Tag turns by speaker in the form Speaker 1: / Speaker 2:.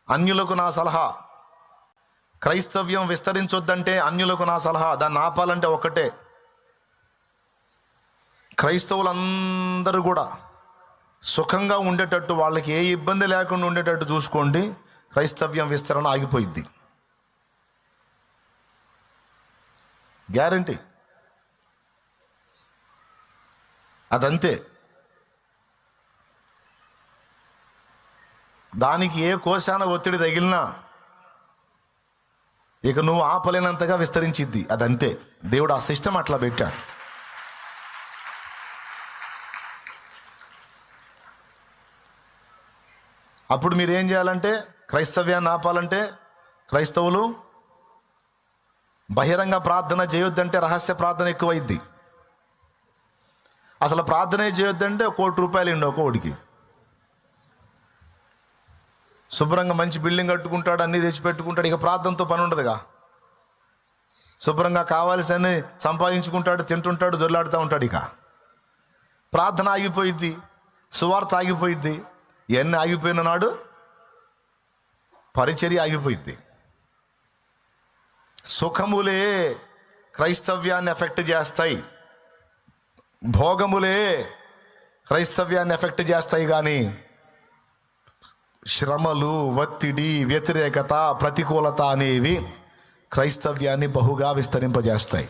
Speaker 1: అన్యులకు నా సలహా. క్రైస్తవ్యం విస్తరించొద్దంటే అన్యులకు నా సలహా. దాన్ని ఆపాలంటే ఒక్కటే, క్రైస్తవులందరూ కూడా సుఖంగా ఉండేటట్టు, వాళ్ళకి ఏ ఇబ్బంది లేకుండా ఉండేటట్టు చూసుకోండి. క్రైస్తవ్యం విస్తరణ ఆగిపోయిద్ది, గ్యారంటీ. అదంతే. దానికి ఏ కోశాన ఒత్తిడి తగిలినా ఇక నువ్వు ఆపలేనంతగా విస్తరించిద్ది. అదంతే. దేవుడు ఆ సిస్టమ్ అట్లా పెట్టాడు. అప్పుడు మీరు ఏం చేయాలంటే, క్రైస్తవ్యాన్ని ఆపాలంటే క్రైస్తవులు బహిరంగ ప్రార్థన చేయొద్దంటే రహస్య ప్రార్థన ఎక్కువైద్ది. అసలు ప్రార్థనే చేయొద్దంటే ₹1,00,00,000 ఇండి ఒక్కోడికి. శుభ్రంగా మంచి బిల్డింగ్ కట్టుకుంటాడు, అన్నీ తెచ్చిపెట్టుకుంటాడు, ఇక ప్రార్థనతో పని ఉండదుగా. శుభ్రంగా కావాల్సినన్ని సంపాదించుకుంటాడు, తింటుంటాడు, దొర్లాడుతూ ఉంటాడు. ఇక ప్రార్థన ఆగిపోయిద్ది, సువార్త ఆగిపోయిద్ది. ఇవన్నీ ఆగిపోయిన నాడు పరిచర్య ఆగిపోయిద్ది. సుఖములే క్రైస్తవ్యాన్ని ఎఫెక్ట్ చేస్తాయి, భోగములే క్రైస్తవ్యాన్ని ఎఫెక్ట్ చేస్తాయి. కానీ శ్రమలు, ఒత్తిడి, వ్యతిరేకత, ప్రతికూలత అనేవి క్రైస్తవ్యాన్ని బహుగా విస్తరింపజేస్తాయి.